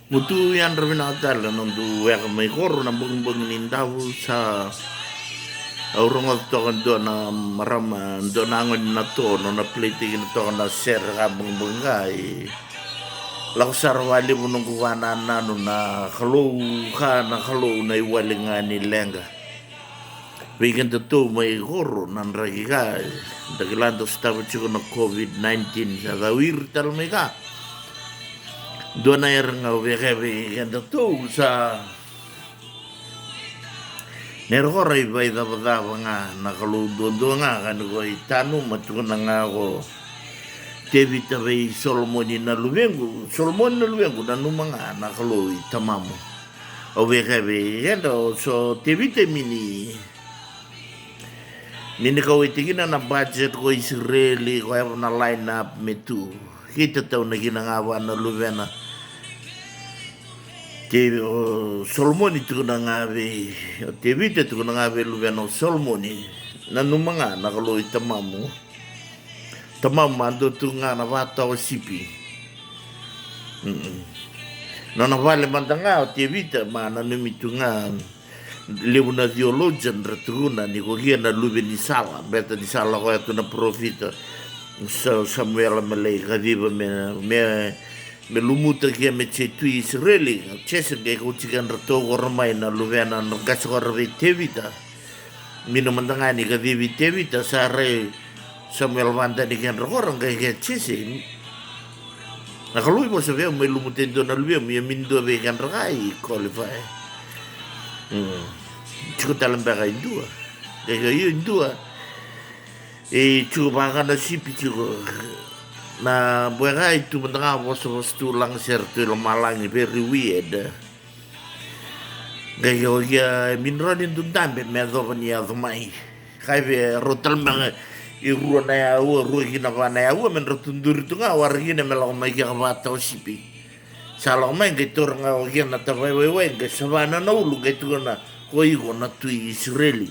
Mutu yan rin tala nung duwe ka may koro na bung nindaw sa aurong at to kan na marama do nangon na to no na plitigin to na ser ka bung ay laksar wali mo nung kuwana na no na kalu na iwali nga ni lenga weekend to may koro nan ragi ka dagilan to sa tayo na COVID-19 sa dawir tal may ka doon na yung nga weekend to sa nero ko rin ba dapat nga nakaludo nga kan ko itano matuko na nga ako David Abay Solomon na luwengo na mga nakaluwi tamamo o wekabe yan so David mini ko itigin na budget ko Israeli ko ayaw na line up me too kita tao na ginangawa na luwena Solomon itu na nga be David itu na nga be luwena Solomon na mga nakaluwi tamamo ando tu nga na wata o sipi na vale mandanga o David na numitu nga lewu na theologian ratuna ni ko na luwe ni sala beta di sala ko ito na profita Samuel Malay kadiba me lumuta kia me tu Israeli chese ke ko chikan rato ko ramai na luwena no gaso ko ravi David mino mandanga ni kadibi David sa re Samuel Wanda di kan orang kayak chese nakalui mo sa veo may lumutin doon na luwe may mindo be kan rakai qualify cukup dalam bagai dua kayak yun dua cukup makan na sipi cukup na bagai itu mentengah bos tulang sertu malang very weird kayak ya mineral itu tambe medo pania mai kayak rotal mang iru na ya ru gina na ya men rotundur itu nga wargi na melang mai ka bata sipi salang mai gitur nga gina ta we ke sabana na ulu gitu na koi go na tu Israeli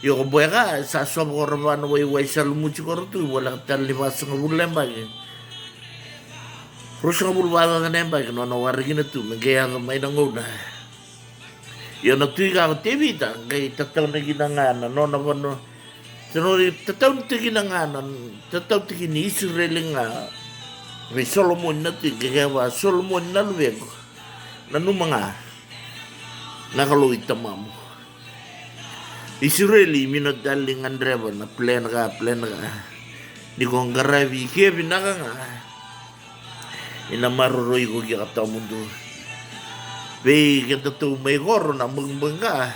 yo boega sa so korban we sal mucho kortu wala tal libas ng bulan ba Rusya bulwala na nembay no na wargi na tu magaya may nanguna yo na tu ka tebita kay tataw na ginanganan no na no Tenori tataw tiginanganan tataw tigini Israel nga may Solomon na tigawa Solomon na luwego na mga nakaluwi tamamo Israeli minadaling andreba na plan ka di ko ang garabi kaya binaka nga inamaroroy ko kaya kataw mundo bay kaya to may koro na mga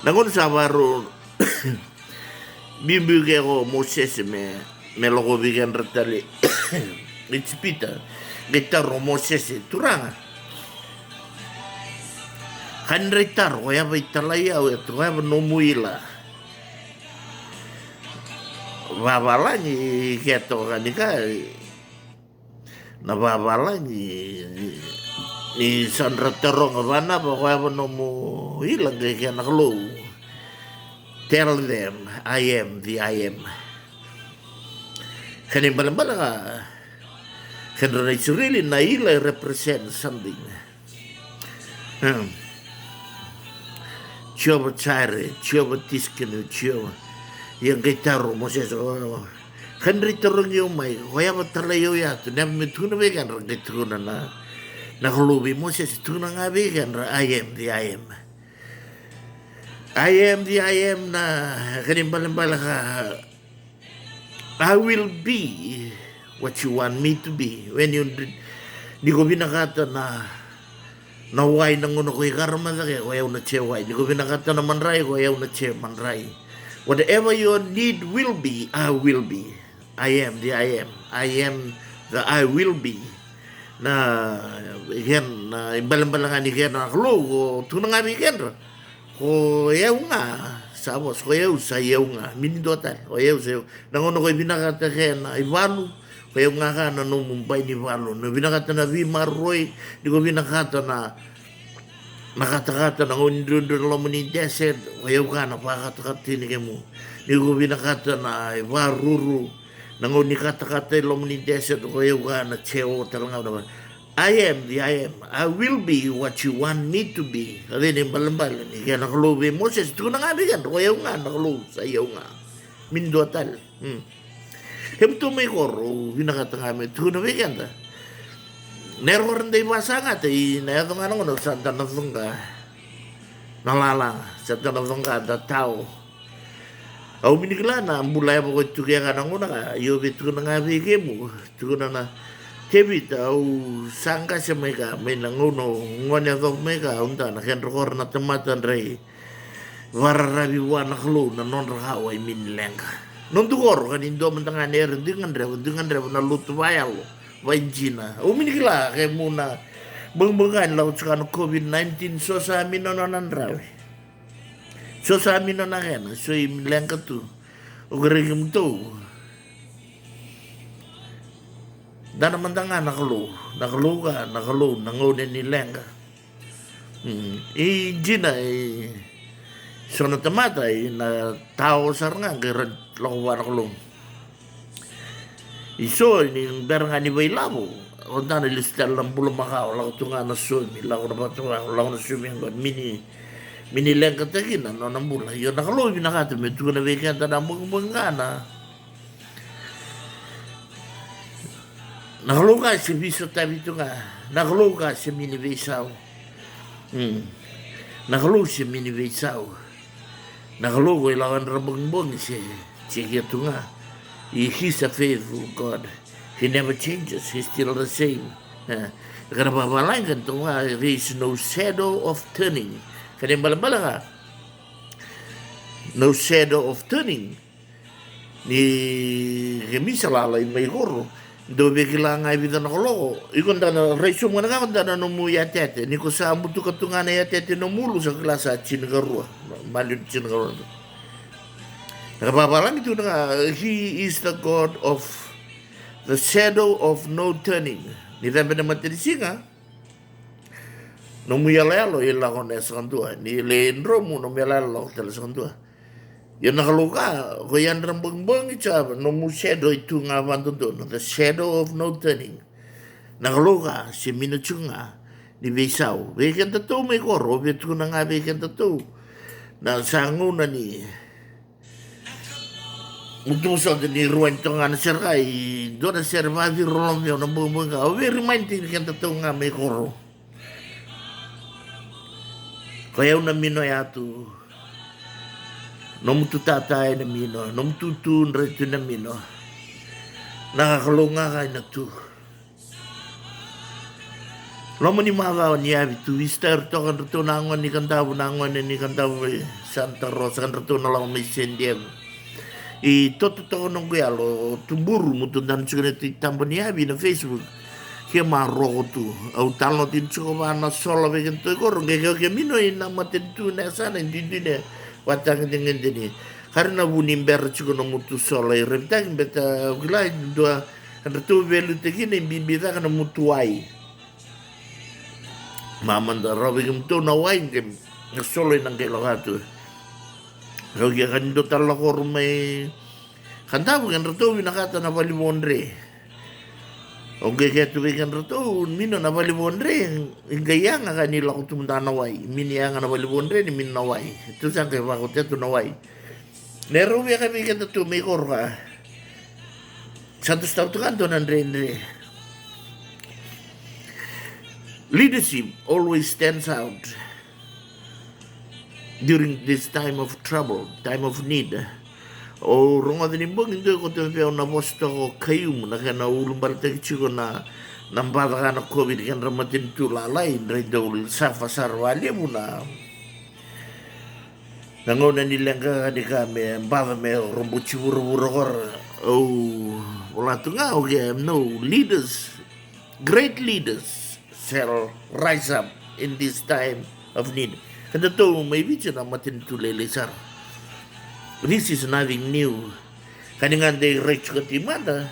nangon sa baro Bimbu ko Moses me logo bigan ratali Itspita gitarro Moses turanga kan ritar ko ya italaya o to ha no muila babalani keto kanika na babalani ni sandra terong bana ba ko no muila ke naklo Tell them, I am the I am. Kanin bala ka. Kanin it's really naila represent something. Chioba chare, chioba tiskinu, chioba. Yung gitaro mo siya. Kanin ritorong yung may. Kaya matalayo yato. Namin tuna vegan. Gituna na. Nakulubi mo siya. Tuna nga vegan. I am the I am. I am the I am na kanimbalang ka I will be what you want me to be when you di ko binakata na naway nang uno ko ikarma sa kaya ayaw na cheway di ko binakata na manray ko ayaw na che manray whatever your need will be I will be I am the I am the I will be na igen na imbalang-balangan ni igen na klo tunang abi igen ko yaw nga sabos ko yaw sa yaw nga minidotan ko yaw sa nangono ko binakata kaya na Ivalo ko yaw nga ka na Mumbai ni Ivalo na binakata na Vimaroy di ko binakata na nakata-kata na undun lo muni desert ko yaw ka na pakata-kata ni mo di ko binakata na Ivaruru nangoni kata-kata lo muni desert ko yaw ka na cheo talaga naman I am the I am. I will be what you want me to be. Kali ni balambal ni kaya nakalubi Moses. Ito na nga bigan. Kaya nga nakalubi sa iyo nga. Minduatal. Hemto may koro. Hinakata nga may. Ito na bigan ta. Nero rin day basa nga. Nayato nga nung Santa Natunga. Nalala. Santa Natunga. Da tao. Au minikla na. Mbulay mo ko ito kaya ka nang una ka. Yobi ito na nga bigay mo. Ito na Tebi tau sangka semeka may nanguno ngonya kau meka unta na ken rokor na tematan rei wararabi wana khlu na non rahawai min lenga non tukor kan indo mentangan er dengan rev na lutu bayal wajina o minikla ke muna bengbengan laut sekan covid-19 so sa minonan rawe so sa minonan so im lenga tu o geregem tu Dana mandanga nakalu ka, nangunin ni lenga. Jina sono tamata na tao saranga kaya lakuwa nakalu. Iso ni beranga ni bailabo. Kunda na listal ng bulo makao, lakutunga na sumi, lakutunga na sumi ang mini lenga tagina no nang bula. Yo nakalu binakata may tuwa na wikenda na mga Nakaluka si biso tabi ito nga. Nakaluka si minivisaw. Nakaluka si minivisaw. Nakaluka ilangan rabang-bang si ito nga. He's a faithful God. He never changes. He's still the same. Kanababalang ka ito nga. There is no shadow of turning. Kanyang balabala ka. No shadow of turning. Ni Remisa lalay may koro. Dobe kila ngai vida na koloko. Ikon dana reiso mana ka dana no mu ya tete. Ni ko sa mutu katunga na ya tete no mulu sa klasa chin garua. Malu chin garua. Nakapapalang ito na he is the God of the shadow of no turning. Ni tabi na matirisinga. No mu yalalo ila ko na sa kantua. Ni leendro mu no mu yalalo tala sa kantua. Yan nakaluka, ko yan rambang-bang itsaba, no mu shadow itu nga bantundo, the shadow of no turning. Nakaluka, si Minuchunga, ni Beisaw. Bekan tato may koro, beto na nga bekan tato. Na sango na ni, mutuso ni Ruan to nga na siray, doon na servadi Romeo na bumang ka. Very minding kan tato nga may koro. Kaya na minoyato, Nom tu tatay na mino, nom tutun rito na mino. Nakakalunga kay na tu. Lomo ni mawaw niya, tu wister to kan rito nangon ni kantawo Santa Rosa kan rito na lang may sendiem. Toto nung kuyalo, tuburu mo tundan siya na tambo niya na Facebook. Kaya maroko tu. Au talo tin siya ba na sola vegan to korong kaya mino na matintu na sana hindi na. Watang dengan ini karena bunim ber juga mutu solai rentang beta gila dua tu belu tegini bibita kana mutuai maman da robi tu nawai kem solai nang kelo hatu kau dia kan do talo kormai kan tahu kan retu binakata na bali mondre Oke kaya tu kan retu mino na bali mondre gaya nga kanila ko tumuntanaway mini yang na bali mondre ni min nawai itu sang kaya bakot tu nawai nero ya kami kan tu may korka satu tahun tu kan tu nandre leadership always stands out during this time of trouble, time of need. O ronga din imbang hindi ko tayo na posto ko kayo mo na kana ulong balita ko na nambata ka na COVID kan ramatin tulalay rin daw sa fasarwalya mo na nanguna nilang ka di kami baka may rumbuchi buru-buru kor wala ito nga okay no leaders great leaders shall rise up in this time of need kada to may video na matintulilisar. This is nothing new. Kaningan they reach katimada,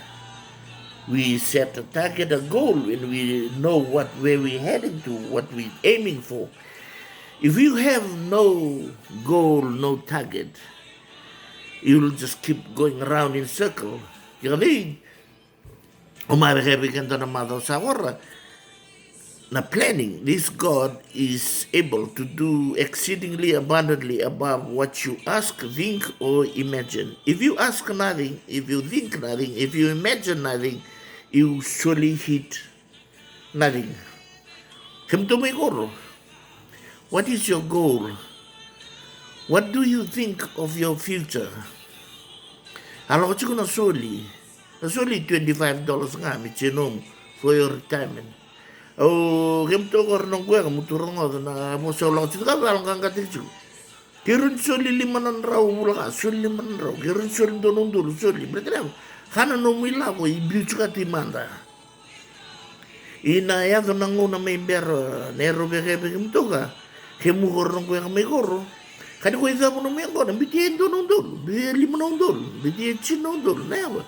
we set a target, a goal, and we know where we're heading to, what we're aiming for. If you have no goal, no target, you'll just keep going around in circle. Jadi, umar kebikan tanah mata sawara. Now, planning, this God is able to do exceedingly abundantly above what you ask, think, or imagine. If you ask nothing, if you think nothing, if you imagine nothing, you surely hit nothing. Hemtomegoro, what is your goal? What do you think of your future? Alo ko na soli. Na soli $25 nga mi chinom for your retirement. Oh, kem to kor nong kwe kamu turong na mo sa ulang chika balang kang katichu. Kirun soli limanan raw mula ka, soli limanan raw. Kirun soli donong dulu soli. Berarti na, kana no mila ko ibiuchu ka timanda. Ina ya to nangu na may bero, nero beke kem to ka. Kemu kor nong kwe kamay koro. Kadi ko isa mo naman ko, nabitiyan donong dulu, bitiyan limanong dulu, bitiyan chinong dulu, na yawa.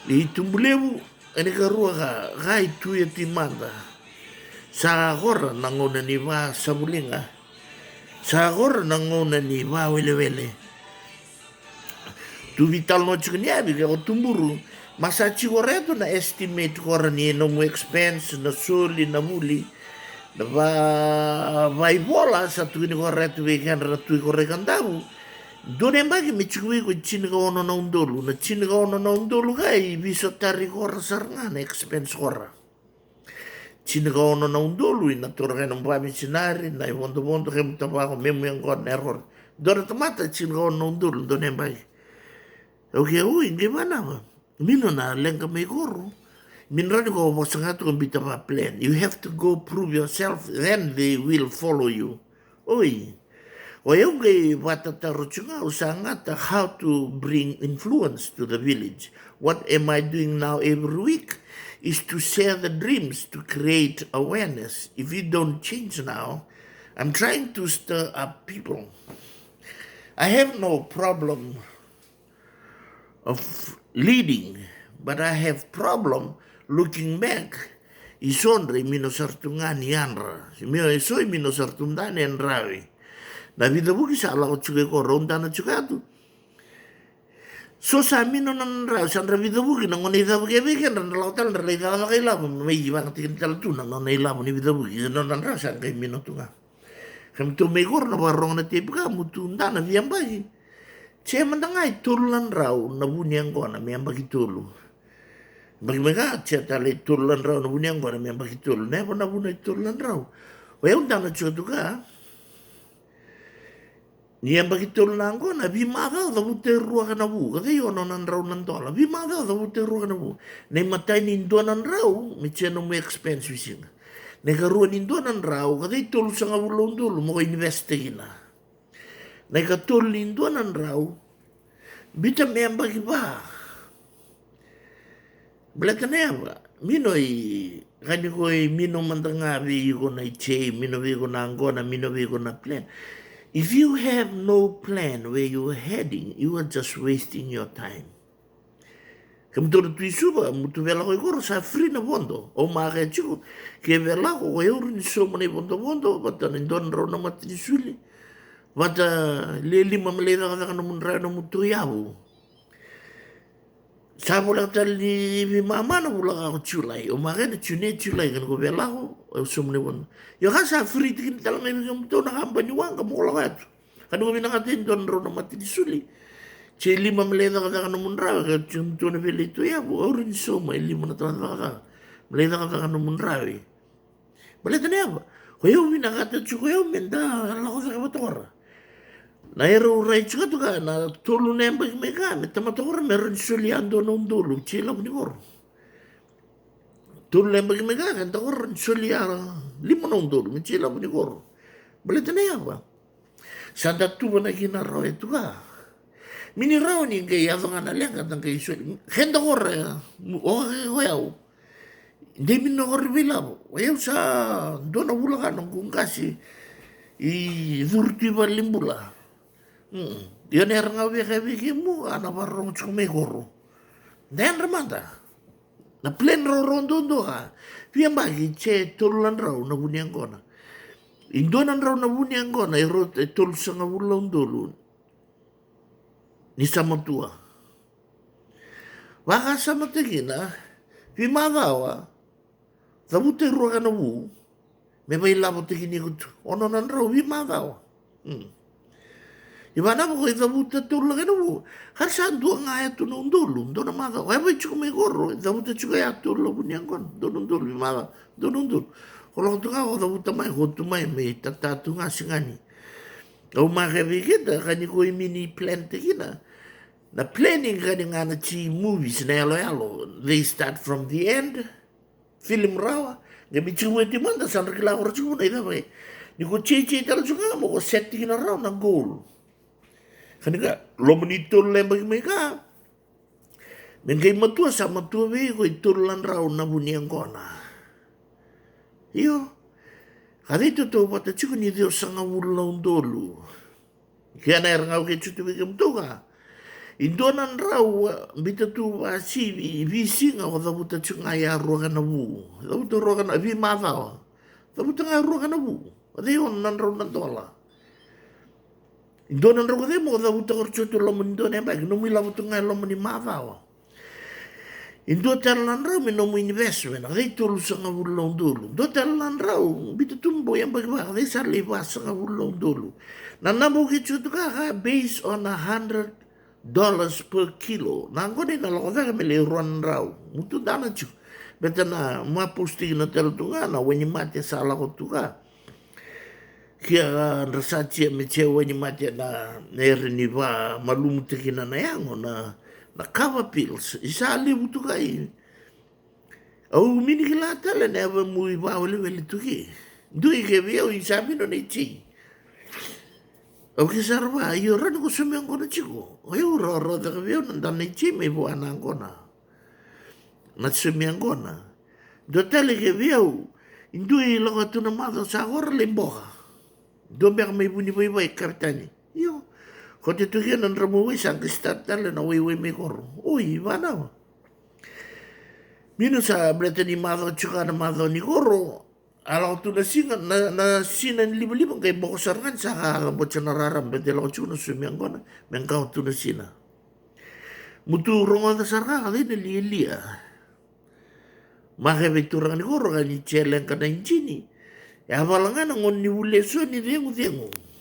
Itumbulewu, ani karua ka, kai tuya timanda. Sa hora nangona ni ba sa bulinga. Sa hora nangona ni ba wele-wele. Tu vital no chikanya biga ko tumburu. Masa chikoreto na estimate kora ni no mo expense na suli na muli. Na vai bola sa tu ni koreto weekend ra tu korekan dabu. Done bagi mi chikwi ko chin ka ono na undolu. Na chin ka ono na undolu kai biso tari kora saranga na expense kora. Chin ka ono na undolu ina torga ng pami sinari na iwondo-wondo kaya mutaba ako memo yung kon error. Dore tomata chin ka ono na undolu done bagi. Okay, hindi ba na? Mino na lengka may koro. Minrani ko mo sa nga kung bita pa plan. You have to go prove yourself, then they will follow you. Oy. O yung kay watataro nga usanga how to bring influence to the village. What am I doing now every week? Is to share the dreams, to create awareness. If you don't change now, I'm trying to stir up people. I have no problem of leading, but I have problem looking back. Isonre minosartungan yanra. Mio isoi minosartundan en rawi. Na vida buki sa ala ko tsuke ko ronda na tsukatu. So sa mino nan rawi sandra vida buki nang ngonay da buki beken ran lautal ran lay da kay labo may ibang tikin talatu nang ngonay labo ni vida buki non nan rawi san kay mino tunga. Kam to may kor na barong na tipka mutunda na biyang bayi. Siya mandangay tulan raw na bunyang ko na may bagitulo. Bagaimana siya tali tulan raw na bunyang ko na may bagitulo. Na po na bunay tulan raw. Wayaw na juga. Niya bagitulo na ko na bimada da buterua ka na bu. Kasi yun nan raw nan dola. Bimada da buterua ka na bu. Na matay nindo nan raw. May siya no may expense wisin. Nagaruan nindo nan raw. Kasi tulo sa nga bulong tulo. Mo investigin na. Nagatul nindo nan raw. Bita may ang bagiba. Belata na yan ba? Mino'y, kanya ko'y mino mandangabi ko na iche, mino'y ko na angkona, mino'y ko na plan. If you have no plan where you're heading, you are just wasting your time. Kamtoro tu isuba, mutu vela ko'y koro sa free na bondo. O mga kaya kaya vela ko, kaya rin iso mo na bondo-bondo, bata nindon raw na matinisuli. Bata lima malera ka namun raw na mutu yabu. Sa lang tali ni mama na mula ako chulay. O mga na chulay kan ko bela ko. O sumni won. Yo ka sa free tikin talang ngayon yung to nakambanyuang kamukula ka ito. Kano kami nakatin doon raw na matinisuli. Che lima malera ka namun raw. Kaya yung to na bela ito yabu. O rin so may lima na talang ka. Malera ka namun raw eh. Balita na yaba. Kaya yung minakatat siya kaya menda. Alam ko sa kabatora. Nairo right ka to ka na tulo na yung pagmeka. Tamatokora meron suliando nung dulo. Chilap ni Kor. Tulo na yung pagmeka. Kanta ko rin suliara. Lima nung dulo. Chilap ni Kor. Balita na yan ba? Sa datuwa na kinaraw ito ka. Miniraw ni kaya ito nga nalang katang kayo suli. Kenta ko rin. O yaw. Hindi minakor bilaw. Ayaw sa doon na bula ka nung kung kasi i-dhurti ba limbula. Yan era nga wiki mo, ana parang may koro. Dan ramanda. Na plan rondo ka. Piyan bagi, che tululan raw na bunyang ko na. Indonan raw na bunyang ko na, irot tul sa nga bulong dulo. Ni samatua. Baka sa matigin, pimagawa. Tabuta ruaka na wu. Me vai lavo te kini kutu. Ono nan rau vi madao. Iba na ko tabuta tula kana wu. Har san dua ngaya tu no ndulu. Ndona madao. Ai vai chuku me gorro. Tabuta chuka ya tu lo bunyang kon. Dono ndulu vi madao. Dono ndulu. Kalau tu kau tabuta mai ko tu mai me tatatu ngasingani. Au makavi kita kani ko mini plan te kina. Na planning kani ngana chi movies na alo. They start from the end. Film rawa. Nga bichu di manda san rekila ko rachu na ida mai. Ni ko chichi tal juga mo ko setting na raw na goal. Kani ka lo monito lembag mai ka. Mengkay matua sa matua be ko itulan raw na bunyang kona. Iyo. Kani to pata chuku ni Dios sanga wulong dolu. Kaya na erang ke chutu bigam to ka. Indonan raw bita tu si visi nga wala buta chuku ngaya ruaka na wu. Buta ruaka na vi mava. Buta ngaya ruaka na wu. Ade yon nan raw na dola. Indonan raw kade mo wala buta korchutu lomo indone ba. Ginumila buta ngaya lomo ni mava. Indo talan raw minomu investment, kaya tulong sa nga wulong dulu. Do talan raw, bito tumbo yung bagwa, kaya sa liwas sa nga wulong dulu. Nanamukit siya ka, based on $100 per kilo. Nangko din nalako ka kami liruan raw. Muto dana siya. Beta na mapusti na talo to nga na, wenye mati sa alako to ka. Kaya rasachi me che wenye mati na nerini ba malumuti kina na yango na cover pills, isali butu kai. Au mini kilata le neva mui ba ole wele tuki. Dui ke vio isabi no ne chi. Au ke sarva io ran ko sumi ancora chico. Io ro da vio non da ne chi me bu ancora. Na sumi ancora. Do tele ke vio indui lo tu na mado sa hor le boha. Do ber me buni vai kapitani. Io ko te tuki nan ramuwi sang start tale na wiwi me kor. Oi, vana. Mino sa brete ni mado chuka na mado ni koro. Ala tu na singa na sinan libu-libu kay boko sarangan sa kakabot sa nararam. Bete lang chuka na sumiyang ko na. Mengkaw tu na sina. Mutu rongon na saranga kali na liya. Makabe turang ni koro kani cheleng ka na injini. Ya malangan ngon ni uleso ni dengu-dengu.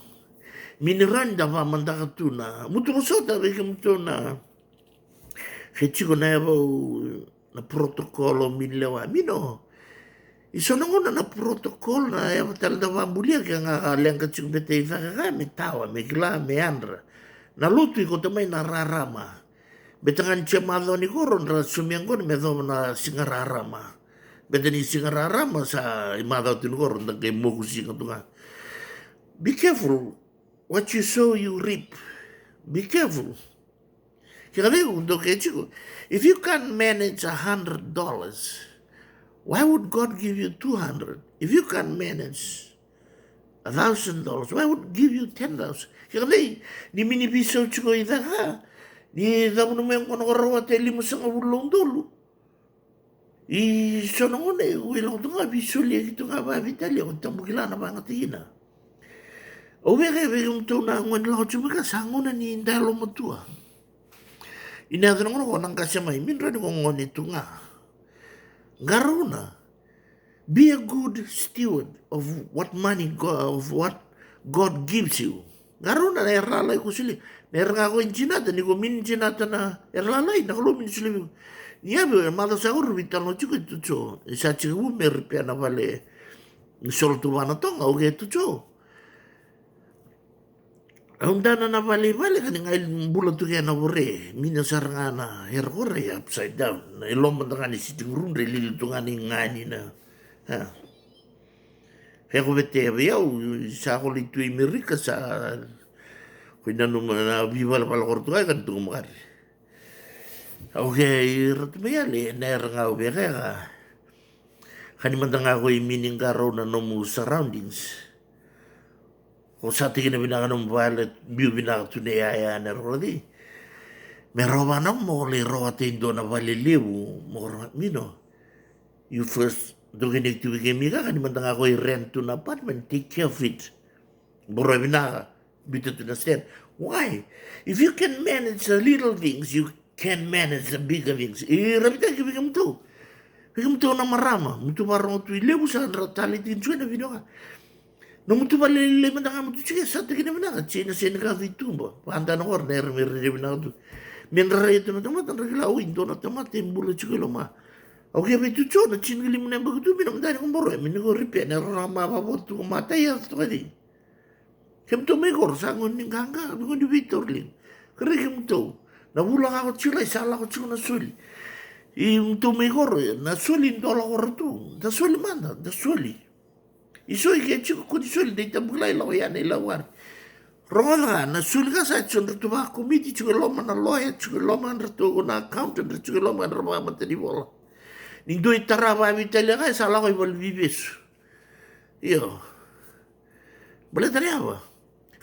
Miniranda va mandaka tuna. Mutu sota beke mutu na. Kechiko na yabo na protokolo minlewa. Mino. Iso na protokol na yabo talda va mulia kaya nga kaleng kachiko bete ifa kaya me tawa, me gila, me andra. Na lutu iko tamay na rarama. Betangan siya malo ni koron ra sumiyang ko me do na singararama. Bete ni singararama sa imadaw tinukoron na kay mukusi ka tunga. Be careful. What you sow, you reap. Be careful. If you can't manage $100, why would God give you 200? If you can't manage $1,000, why would give you 10,000? Ni minipiso chuko ita ka. Ni damo naman ko nakarawat limo sa ngawulong dulu. I so nang una wilang to nga bisuli ito nga ba vitali kung tambugila na mga tina. O veke yung to na ngon lao chumika sango na ni indalo mo tua. Inadro ko nang kasamay minra ni kong ngon ito nga. Garuna. Be a good steward of what money of what God gives you. Garuna na erlalay ko sila. Meron nga ako yung chinata, ni ko min chinata na erlalay, nakalumin sila. Niya be mada sa ur vitalo chuko tucho. Isa chiku merpia na vale. Sol tu bana tonga o ge tucho. Ang dana na vale kani ngail bulan tu kaya na bore. Mina sarangana herkore upside down. Na ilom tangani si tingurun relili tu ngani ngani na. Ha. Kaya ko bete yaw sa ko litu Amerika sa kuina numa na viva pala Portugal kan tu makar. Okay, ratmayali na nga ubeka ka. Kanimandang ako imining karaw na nomu surroundings. Kung sa tingin na binakanong violet, binaka tunayaya na rodi. Meron ba nang mo liro at indo na valiliw mo mino. You first doginig tuwigay ka kanimandang ako rent to an apartment, take care of it. Buro binaka, bito to na stand. Why? If you can manage the little things, you can manage the bigger things. Irabita kibigam to. Kaya mtu na marama, mtu parang tu ilebu sa tali tin chue na video ka. No mtu pa lele mandanga mtu chike sa te kina mandanga chena sena ka vitumba. Panta na kor ner mer re bina tu. Menra itu na tamat na regla o indo na tamat tembula chike lo ma. Oke betu chona chin gili muna bagutu bina mandani kumboro. Mini ko ripe na rama pa po tu mata ya tu kadi. Kem to me kor sangon ning kanga bingon di Victor ling. Kare kem to. Na bulang ako chila isala ko chuna suli. I mtu mejor, na suoli ndo la gortu, da suoli manda, da suoli. I suoi che ci con i suoli dei tabulai la ya nei lawar. Rola na suoli ka sa chon rtu ba komiti ci lo man lo ya ci lo man rtu na accountant ci lo man rba materi vola. Ni do itaraba vitalia ka sa la ko vol vives. Io. Bole tariava.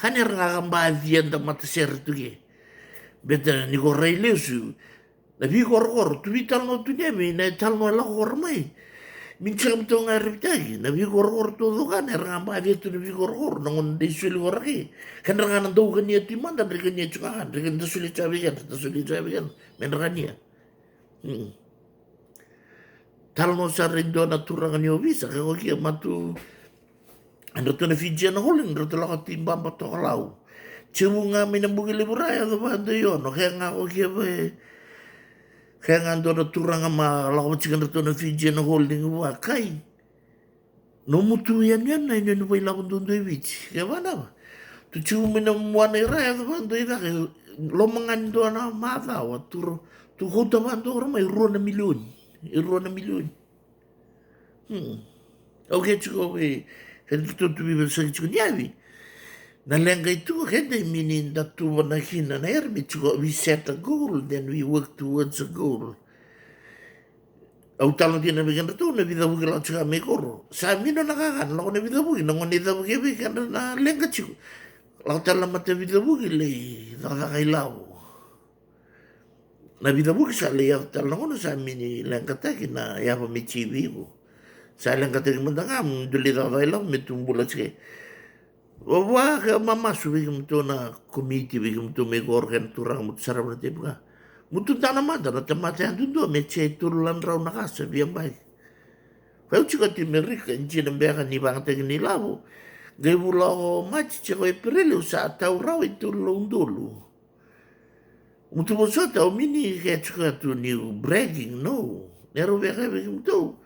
Hani raga ba vienda matser tu ge. Beta ni go rei lesu. Na vi gor tu vi talno tu nemi na talno la gor mai min cham to ngar tagi na vi gor tu do kan er ngamba vi tu vi gor na ngon de sul gor ki kan rangan do kan ya ti man dan kan ya chuka kan kan sul chabi kan men rania talno sarrindo na turangan yo visa ka ko ki matu ando to na fiji na holen ro to la ti bamba to lau chunga min bugi liburaya do bando yo no ka nga ko ki kaya nga ando na turanga ma lako chikan rato na Fiji na holding wa kai. No mutu yan na inyo nuway lakon doon doon wichi. Kaya ba na ba? Tu chiu minamwa na iraya na ba doon kaya lo mangan doon na mata wa tu huta ba doon may iro na milyon. Iro na milyon. Okay chiko kaya tu biber sa chiko niyawi. Nalenga itu kaya meaning that to wanahina na ermi chiko we set a goal then we work towards a goal. Au talo din na bigyan to na vida bugi lang chika me koro. Sa amin na nakakan lako na vida bugi nangon nida bugi bigyan na lenga chiko. Lako tala mata vida bugi le nakakailaw. Na vida bugi sa le yak tala nangon sa amin ni lenga taki na yapa me chiwi ko. Sa lenga taki mandangam duli nakakailaw me tumbula chike. Wa ka mama suwi mtu na komiti wi mtu me gorgen turang mtu sarap na tibuka. Mtu tana mata na tamate andu do me che turulan raw na kasa biang bai. Kau chika ti merika nji na mbeka ni bang tegi ni labo. Gai wula o machi chiko e perele usa atau raw e turulong dulu. Mtu mo sota o mini kaya chika tu ni bragging no. Nero beka beki mtu.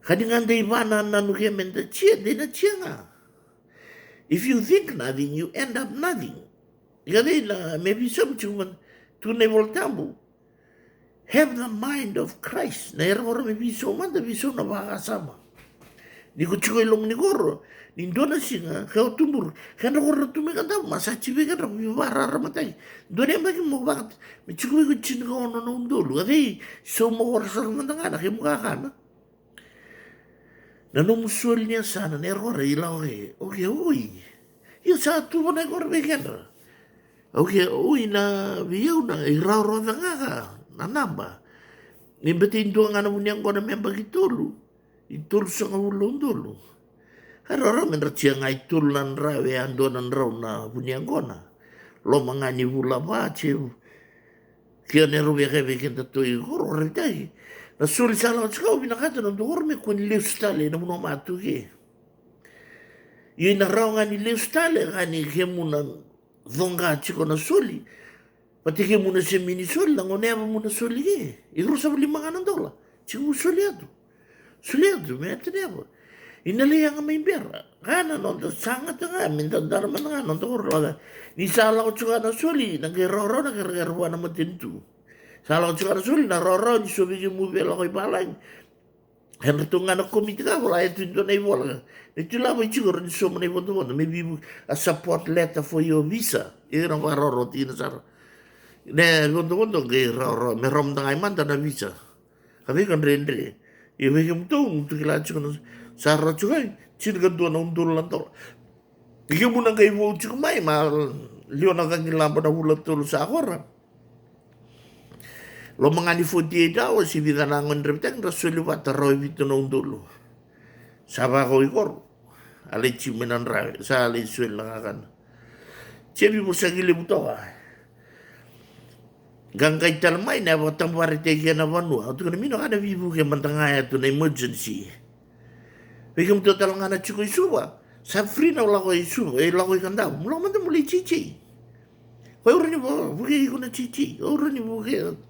Kadingan day mana nanu kaya menta chia de na chia nga. If you think nothing, you end up nothing. Kadena, maybe some chuman to never tambu. Have the mind of Christ. Na error maybe so man da viso na makasama. Ni ko chiko ilong ni goro. Ni dona singa kau tumur. Kana goro tumikanda masa chibe kana bibara ramatay. Dona bagi mo bakit. Mi chiko ko chin ko ono no ndolo. Ade so mo goro sa mandanga na kimuka kana. Na no musuol niya sana na error ilaw eh. Okay, uy. Yung sa tuwa na korbe kena. Okay, uy na biyaw na iraw-raw na nga ka. Nanamba. Nimbatin doon nga na munyang ko na may bagitolo. Itolo sa ngawulong dolo. Harara men ratsya nga itulan raw e ando nan raw na munyang ko na. Lo mga ni wula ba chiw. Kaya nero beke kenta to igoro ritay. Nasuli sa lang sa binakata ng doon may kung lifestyle na muna matuki. Yun na raw nga ni lifestyle nga ni kemo na dhonga chiko na suli. Pati kemo na si mini suli lang o neba mo na suli eh. Igro sa $5 Chiko suliado. Suliado, may ati neba. Inaliya nga may bera. Kana no, sangat nga, mindandarman nga, no, doon. Ni sala ko chika na suli, nagiroro, nagirgarwa na matintu. Sala ko chika na suli, naroro, ni subi yung movie lang ko ipalang. Henry tu ngana komiti ka wala itu do na iwala. Itu la mai chigo ni so mane bondo bondo maybe a support letter for your visa. Ira wa ro ti na sar. Ne bondo ge ro me rom da ai manda na visa. Kabi kan rendre. I we kem tu kila chigo no sar ro chigo chin ga do na undul lan to. Ike mo na kay wo chigo mai ma lio na kan lamba na hula tu sa akora. Lo mga ni 48 hours, si vida nangon reptang, rasuli wa taroy vito na undulo. Saba ko ikor, alay chimenan rawe, sa alay suel lang akan. Chebi mo sa gili mo to ka. Gangkai talmai na watang warite kia na vanua. Tu kana mino kana vivu ke mantangaya tu na emergency. Bikum tu talangana chuko isuwa. Sa free na lako isuwa. Lako ikandau. Mula manda muli chichi. Kau orang ni buke ikuna chichi. Orang ni buke.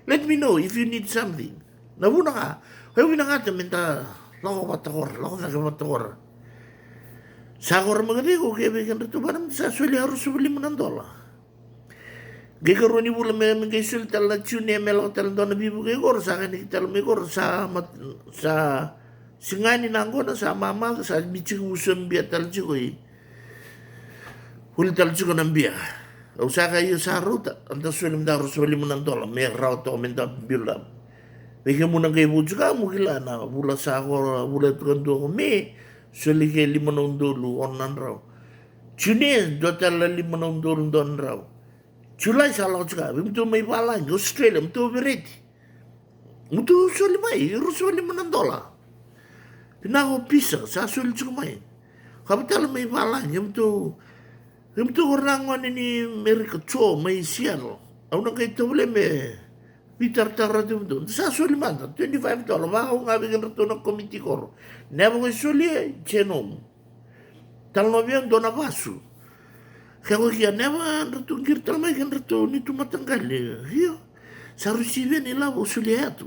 Let me know if you need something. Na vuna ka. Kau wina ngata minta lako batakor. Lako naka batakor. Sa kor magadi ko kaya bikin rito. Parang sa suli harus subili mo ng dola. Gego ni bula me me gesul tal la chune me lo tal don bibu ge gor sa kan tal me gor sa singani nanggo sa mama sa bichi usum bia tal chukoi hul tal chuko nambia o sa ka yu sa ruta anta sulim da rusuli munan dola me raw to men da bilam me ge munan ge bu juga mugila na bula sa gor bula tuan do me suli ge limanon dolu onan raw chune do tal limanon dolu don raw Julai salah juga, betul mai balang Australia, betul bereti, betul soli mai, rusoli menandola, pinago pisa, sa soli juga mai, kapital mai balang, betul orang ini mereka cow mai sial, aku nak itu boleh me, bitar tarat betul, sa soli mana, $25, bahu ngabikan ratu nak komiti kor, never soli genom, tal novian dona basu. Kau kia nema ratu ngir talmai kan ratu ni tu matanggali. Hiyo. Sarusive ni la usuliatu.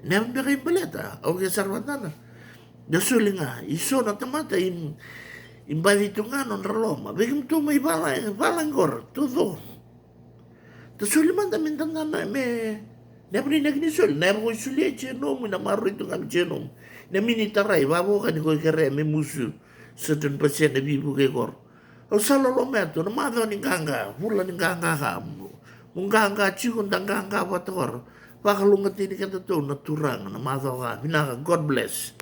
Nema beka impaleta. Au ke sarvatana. Da sulinga iso na tamata in bavitungan on Roma. Begim tu mai balangor todo. Da sulimanda mintangana me nema ni nagni sul. Nema ko sulia chenom na maru itu ngam chenom. Nema ni tarai babo kan ko kere me musu. Certain pasien na bibu ke kor. O salo lo meto na madho ni ganga, hula ni ganga kamu. Mung ganga chikun tang ganga pator. Pakalungat ini kata tu naturang na madho ka. Binaka, God bless.